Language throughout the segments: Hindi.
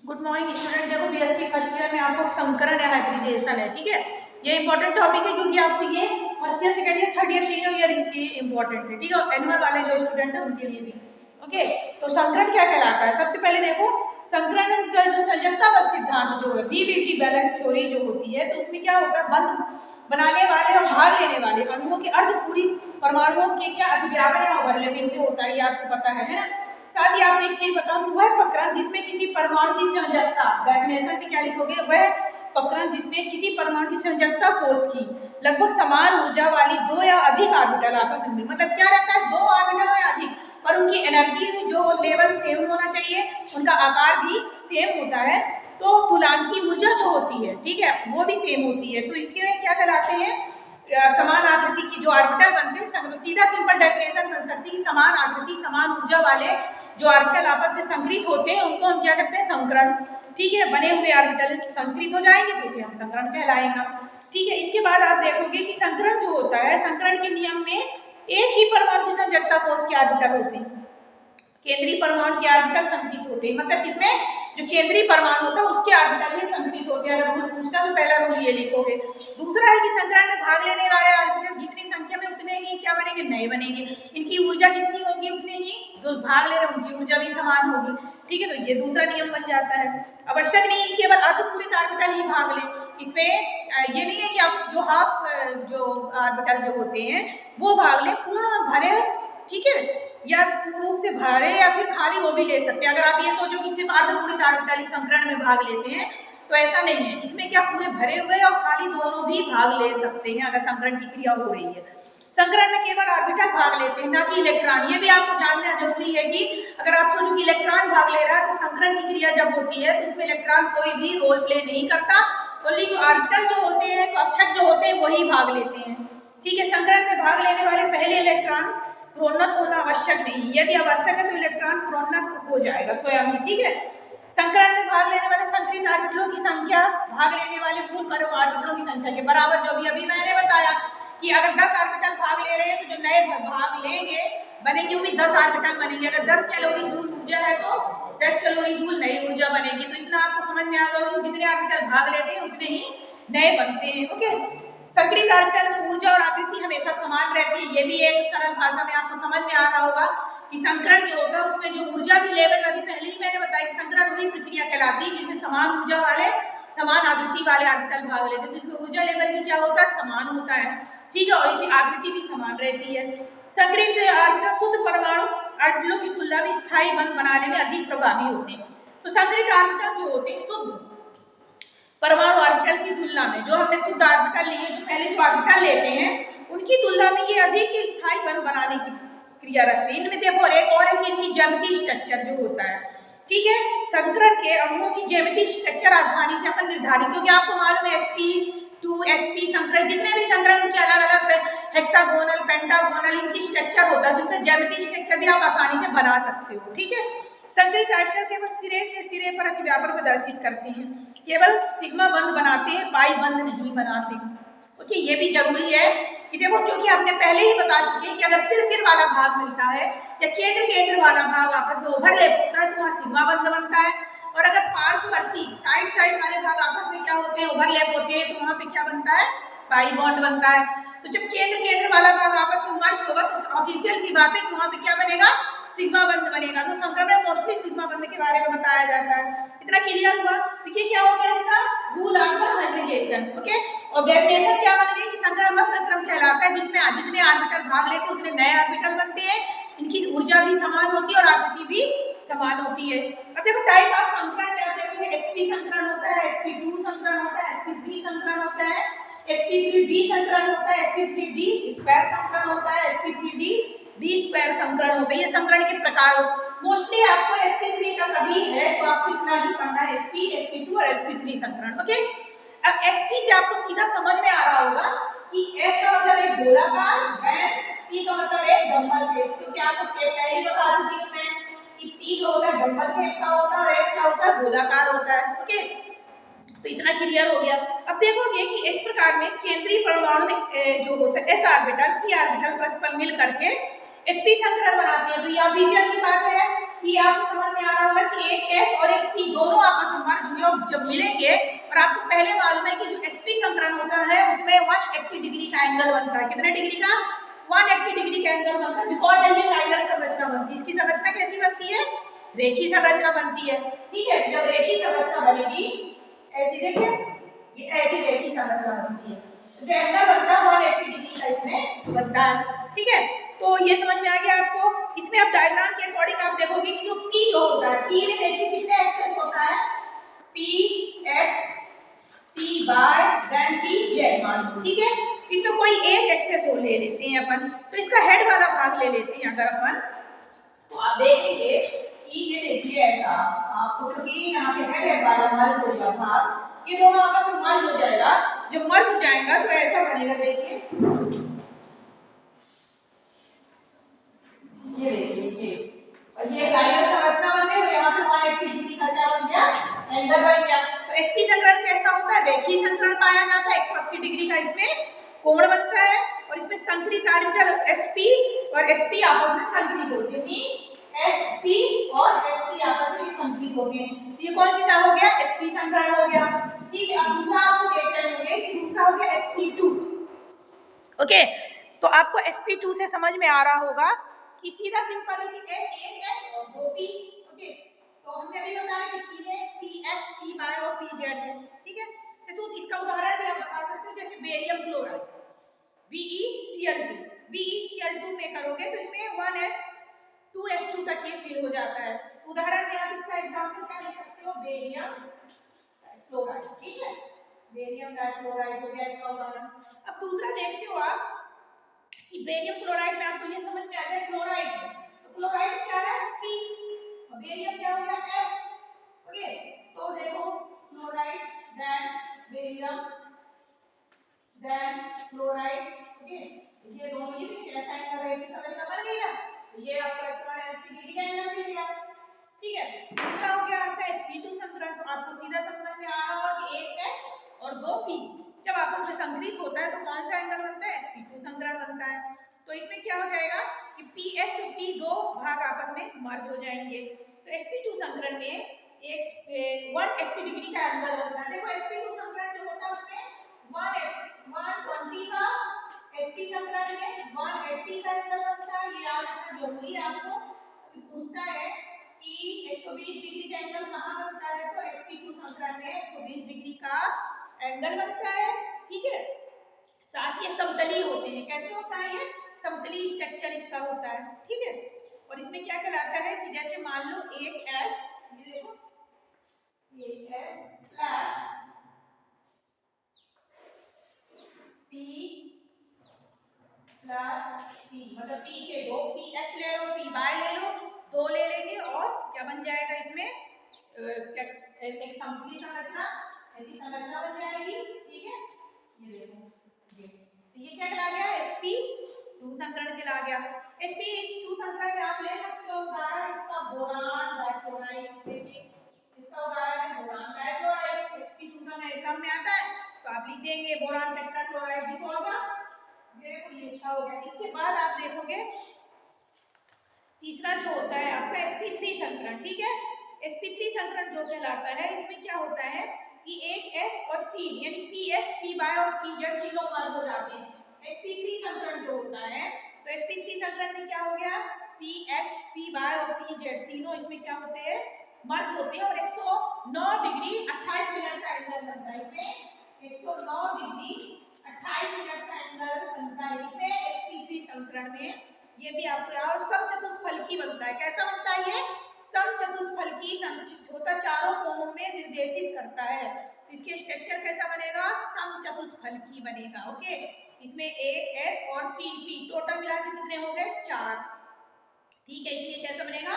Good morning student. देखो बीएससी फर्स्ट ईयर में आपको संकरण या हाइब्रिडाइजेशन है, ठीक है। ये इंपॉर्टेंट टॉपिक है क्योंकि आपको ये first year, second year, third year, तीनों ईयर के इंपॉर्टेंट है, ठीक है। एनुअल वाले जो स्टूडेंट है उनके लिए भी। ओके, तो संकरण क्या कहलाता है? सबसे पहले देखो संकरण का जो संयोजकतावाद सिद्धांत जो है बीबीटी बैलेंस थ्योरी जो होती है, तो उसमें क्या होता है, बंध बनाने वाले और भाग लेने वाले अणुओं के अर्धपूरी परमाणुओं के क्या अतिव्यापन या ओवरलैपिंग से होता है, ये आपको पता है ना। साथ ही आपको एक चीज बताऊं कि वह प्रकरण जिसमें किसी परमाणु की संयोजकता, डेफिनेशन में क्या लिखोगे, वह प्रकरण जिसमें किसी परमाणु की संयोजकता कोष की लगभग समान ऊर्जा वाली दो या अधिक ऑर्बिटल आपस में, मतलब क्या रहता है, दो ऑर्बिटल या अधिक, पर उनकी एनर्जी जो लेवल सेम होना चाहिए, उनका आकार भी सेम होता है, तो तुलांकी ऊर्जा जो होती है, ठीक है, वो भी सेम होती है। तो इसके में क्या कहलाते हैं, समान आकृति की जो ऑर्बिटल बनते हैं, सीधा सिंपल डेफिनेशन बन सकती है कि समान आकृति समान ऊर्जा वाले जो ऑर्बिटल आपस में संकरित होते हैं उनको हम क्या कहते हैं, संकरण, ठीक है। बने हुए ऑर्बिटल संकरित हो जाएंगे तो उसे हम संकरण कहलाएगा, ठीक है। इसके बाद आप देखोगे कि संकरण जो होता है, संकरण के नियम में एक ही परमाणु की संयोजकता कोष के ऑर्बिटल होते हैं, केंद्रीय परमाणु के ऑर्बिटल संकरित होते हैं, मतलब इसमें जो केंद्रीय परमाणु होता है उसके ऑर्बिटल में संकरित होते हैं। अगर रूल पूछता तो पहला रूल ये लिखोगे। दूसरा है कि संकरण में भाग लेने वाले ऑर्बिटल जितनी संख्या में उतने ही क्या बनेंगे, नए बनेंगे, इनकी ऊर्जा जितनी होगी उतने ही जो भाग ले रहे उनकी ऊर्जा भी समान होगी, ठीक है। तो ये दूसरा नियम बन जाता है। आवश्यक नहीं है केवल अर्धपूरित ऑर्बिटल ही भाग ले, इसमें ये नहीं है कि आप जो हाफ जो ऑर्बिटल जो होते हैं वो भाग ले, पूर्ण भरे, ठीक है, या पूर्ण रूप से भरे या फिर खाली वो भी ले सकते हैं। अगर आप ये सोचो कि सिर्फ अर्धपूरित ऑर्बिटल इस संकरण में भाग लेते हैं तो ऐसा नहीं है, इसमें क्या पूरे भरे हुए और खाली दोनों भी भाग ले सकते हैं अगर संकरण की क्रिया हो रही है। संकरण में केवल ऑर्बिटल भाग लेते हैं, ना कि इलेक्ट्रॉन। ये भी आपको जानना जरूरी है कि अगर आप सोचो कि इलेक्ट्रॉन भाग ले रहा है तो संकरण की क्रिया जब होती है तो उसमें इलेक्ट्रॉन कोई भी रोल प्ले नहीं करता, ओनली जो ऑर्बिटल जो होते हैं, कक्षक जो होते हैं वही भाग लेते हैं, ठीक है। संकरण में भाग लेने वाले पहले इलेक्ट्रॉन प्रोन्नत होना आवश्यक नहीं, यदि आवश्यक है तो इलेक्ट्रॉन प्रोन्नत हो जाएगा स्वयं ही, ठीक है। संकरण में भाग लेने वाले संकरित ऑर्बिटलों की संख्या भाग लेने वाले मूल परमाणु ऑर्बिटलों की संख्या के बराबर, जो भी अभी मैंने बताया कि अगर 10 ऑर्बिटल भाग ले रहे हैं तो जो नए भाग लेंगे बनेंगे वो भी 10 ऑर्बिटल बनेंगे। अगर 10 कैलोरी जूल ऊर्जा है तो 10 कैलोरी जूल नई ऊर्जा बनेगी। तो इतना आपको समझ में आ गया कि जितने ऑर्बिटल भाग लेते हैं उतने ही नए बनते हैं, ओके। संकरित ऑर्बिटल में ऊर्जा और आकृति हमेशा समान रहती है, ये भी एक सरल भाषा में आपको समझ में आ रहा होगा कि संकरण जो होता है उसमें जो ऊर्जा भी लेवल, अभी पहले ही मैंने बताया कि संकरण वही प्रक्रिया कहलाती है जिसमें समान ऊर्जा वाले समान आकृति वाले ऑर्बिटल भाग लेते हैं, तो इसमें ऊर्जा लेवल भी क्या होता है, समान होता है, ठीक है, और इसकी आकृति भी समान रहती है। संकरित ऑर्बिटल शुद्ध परमाणु ऑर्बिटलों की तुलना में स्थायी बंध बनाने में अधिक प्रभावी होते हैं। तो संकरित ऑर्बिटल जो होते हैं शुद्ध परमाणु ऑर्बिटल की तुलना में, जो हमने शुद्ध ऑर्बिटल लिए, जो पहले जो ऑर्बिटल लेते हैं उनकी तुलना में ये अधिक स्थायी बंध बनाने की क्रिया रखते हैं। इनमें देखो एक और है कि इनकी ज्यामितीय स्ट्रक्चर जो होता है, ठीक है, संकरण के अणुओं की ज्यामितीय स्ट्रक्चर आसानी से अपन निर्धारित, क्योंकि आपको मालूम है sp2 sp संकरण, जितने भी संकरण उनके अलग अलग हेक्सागोनल, पेंटागोनल इनकी स्ट्रक्चर होता है, उनका ज्यामितीय स्ट्रक्चर भी आप आसानी से बना सकते हो, ठीक है। संकरित ऑर्बिटल केवल सिरे से सिरे पर अतिव्यापन प्रदर्शित करते हैं, केवल सिग्मा बंध बनाते हैं, पाई बंध नहीं बनाते हैं, ओके। ये भी जरूरी है कि देखो, क्योंकि हमने पहले ही बता चुके हैं कि अगर सिर वाला भाग मिलता है या केंद्र वाला भाग आपस में ओवरलैप होता है तो वहाँ सिग्मा बंध बनता है, और अगर पार्श्ववर्ती साइड वाले भाग आपस में क्या होते हैं, ओवरलैप होते हैं, तो वहाँ पे क्या बनता है, पाई बॉन्ड बनता है। तो जब केंद्र वाला भाग आपस में मर्ज होगा तो ऑफिशियल सी बात है कि वहाँ पे क्या बनेगा, सिग्मा बंध बनेगा। तो संकरण में मोस्टली सिग्मा बंध के बारे में बताया जाता है। इतना क्लियर हुआ? देखिए क्या हो गया इसका रूल ऑफ हाइब्रिडाइजेशन, ओके। और डेफिनेशन क्या बन गई कि संकरण वह प्रक्रम कहलाता है जिसमें जितने ऑर्बिटल भाग लेते हैं उतने नए ऑर्बिटल बनते हैं, इनकी ऊर्जा भी समान होती है और आकृति भी समान होती है। अब देखो टाइप ऑफ संकरण क्या होते हैं, sp संकरण होता है, sp2 संकरण होता है, sp3 संकरण होता है, sp3d संकरण होता है, sp3d स्क्वायर संकरण होता है, sp3d डी स्क्वायर संकरण होता है। ये संकरण के प्रकार मोस्टली आपको sp3 का कभी है तो आपको इतना ही पढ़ना है, sp sp2 और sp3 संकरण, ओके। अब sp से आपको सीधा समझ में आ रहा होगा कि s का मतलब एक गोलाकार, and p का मतलब एक डंबल शेप, क्योंकि आपको शेप पहले ही बता चुकी हूं मैं कि p जो होता है डंबल शेप का होता है और s क्या होता है, गोलाकार होता है, ओके। तो इतना क्लियर हो गया। अब देखोगे कि इस प्रकार में केंद्रीय परमाणु में जो होता है s ऑर्बिटल p ऑर्बिटल परस्पर मिल करके sp संकरण बनाते हैं। तो ये ऑफिशियल सी बात है कि आपको समझ में आ रहा होगा कि एक s और एक p दोनों आपस में आप जब मिलेंगे और आपको पहले मालूम है कि जो sp संकरण होता है उसमें 180 डिग्री का एंगल बनता है। कितने डिग्री का? 180 डिग्री का एंगल बनता है। बिकॉज ये लाइनर संरचना बनती है। इसकी संरचना कैसी बनती है? रेखीय संरचना बनती है। ठीक है, जब रेखीय संरचना बनेगी ऐसी, देखिए ये ऐसी रेखीय संरचना बनती है, जो एंगल बनता है 180 डिग्री का इसमें बनता है। ठीक है, तो ये समझ में आ गया आपको। इसमें आप डायग्राम के अकॉर्डिंग आप देखोगे कि जो P जो होता है, P में देखिए कितने एक्सेस होता है, PX, PY, देन PZ मान लो। ठीक है, इसमें कोई एक एक्सेस हो ले लेते हैं अपन, तो इसका हेड वाला भाग ले लेते हैं अगर अपन, तो आप देखेंगे कि ये देखिए ऐसा आपको, क्योंकि यहाँ पे हेड वाला मर्ज हो गया भाग, ये दोनों आपस में मर्ज हो जाएगा। जब मर्ज हो जाएगा तो ऐसा बनेगा, देखिए ये देखिए ये, और ये लाइनर संरचना बन गई और यहाँ पे 180 डिग्री का क्या बन गया, एंगल बन गया। तो sp संकरण कैसा होता है? रेखीय संकरण पाया जाता है। 180 डिग्री का इसमें कोण बनता है और इसमें संकृत ऑर्बिटल sp और sp आपस में संकृत होते हैं। sp और sp आपस में संकृत हो गए। ये कौन सा हो गया? sp संकरण हो गया। ठीक है, अब दूसरा आपको देख रहे होंगे कि दूसरा हो गया sp2। ओके, तो आपको sp2 से समझ में आ रहा होगा कि सीधा सिंपल है कि एक x और दो p। ओके, तो हमने अभी बताया कि p में px, py और pz है। ठीक है, तो इसका उदाहरण भी आप बता सकते हो, जैसे बेरियम क्लोराइड BeCl2, BeCl2 में करोगे तो इसमें 1s2s2 तक ये फिल हो जाता है। उदाहरण में आप इसका एग्जांपल क्या लिख सकते हो? Barium chloride. ठीक है, बेरियम डाइक्लोराइड हो गया इसका उदाहरण। अब दूसरा देखते हो आप कि बेरियम क्लोराइड में आपको ये समझ में आ जाए क्लोराइड, तो क्लोराइड क्या है? P, और बेरियम क्या हो गया? S। ओके, तो देखो chloride then barium then chloride. Okay, ये दोनों ही कैसा एंगल है, संरचना बन गई ना, ये आपको 180 डिग्री का एंगल मिल गया। ठीक है, दूसरा हो गया आपका sp2 संकरण। तो आपको सीधा समझ में आ रहा होगा कि एक S और दो P जब आपस में संकरित होता है तो कौन सा एंगल बनता है? sp2 संकरण बनता है। तो इसमें क्या हो जाएगा कि px और p दो भाग आपस में मर्ज हो जाएंगे। तो sp2 संकरण में एक 180 डिग्री का एंगल बनता है। देखो sp2 संकरण जो होता है उसमें 120 का, sp संकरण में 180 का एंगल बनता है। ये याद रखना जरूरी है आपको। पूछता है कि 120 डिग्री का एंगल कहाँ बनता है, तो sp2 संकरण में 120 डिग्री का एंगल बनता है। ठीक है, साथ ये समतली होते हैं। कैसे होता है? ये समतली स्ट्रक्चर इसका होता है। ठीक है, और इसमें क्या कहलाता है कि जैसे मान लो एक S, ये देखो एक S plus P plus P, मतलब P के दो, PX ले लो, PY ले लो, दो ले लेंगे और क्या बन जाएगा इसमें एक समतली संरचना, ऐसी संरचना बन जाएगी। ठीक है, ये देखो ये क्या कहला गया? sp2 संकरण कहला गया। sp2 संकरण में आप ले सकते हो उदाहरण इसका बोरान डाइक्लोराइड। देखिए इसका उदाहरण है बोरान डाइक्लोराइड। sp2 का एग्जाम में आता है तो आप लिख देंगे बोरान टेट्राक्लोराइड भी होगा। ये देखो ये इसका हो गया। इसके बाद आप देखोगे तीसरा जो होता है आपका sp3 संकरण। ठीक है, sp3 संकरण जो कहलाता है, इसमें क्या होता है कि एक S और 3 यानी px, py और pz तीनों मर्ज हो जाते हैं। sp3 संकरण जो होता है, तो sp3 संकरण में क्या हो गया? px, py और pz तीनों इसमें क्या होते हैं? मर्ज होते हैं और 109 डिग्री 28 मिनट का एंगल बनता है। इसमें 109 डिग्री 28 मिनट का एंगल बनता है इसमें sp3 संकरण में। ये भी आपको यार समचतुष्फलकी बनता है। कैसा बनता है ये? समचतुष्फलकी होता, चारों कोणों में निर्देशित करता है। इसके स्ट्रक्चर कैसा बनेगा? समचतुष्फलकी बनेगा। ओके, इसमें एक S और 3 P टोटल मिला के कितने हो गए? 4। ठीक है, इसलिए कैसा बनेगा?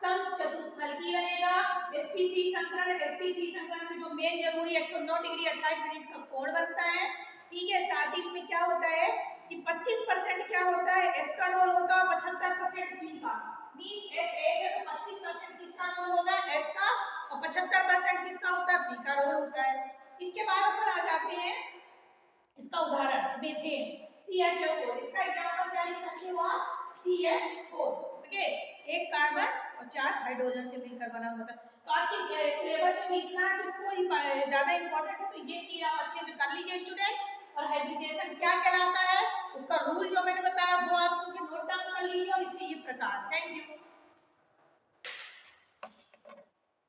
समचतुष्फलकी बनेगा। sp3 संकरण, sp3 संकरण में जो मेन जरूरी 109 डिग्री 28 मिनट का कोण बनता है। ठीक है, साथ ही इसमें क्या होता है कि 25% क्या होता है? S का रोल होता है, 75% P का। मींस S एक है तो 25% किसका रोल होगा? S का, और 75% किसका होता है? P का रोल होता है। इसके बाद अपन आ जाते हैं इसका उदाहरण मीथेन CHO4। इसका एग्जांपल क्या लिख सकते हो आप? CH4। ओके, एक कार्बन और 4 हाइड्रोजन से मिलकर बना हुआ था। तो आपके सिलेबस में लिखना है तो उसको ज्यादा इंपॉर्टेंट है, तो ये तीन आप अच्छे से कर लीजिए स्टूडेंट। और हाइब्रिडाइजेशन क्या कहलाता है, उसका रूल जो मैंने बताया वो आप नोट डाउन कर लीजिए और इसके ये प्रकार। Thank you.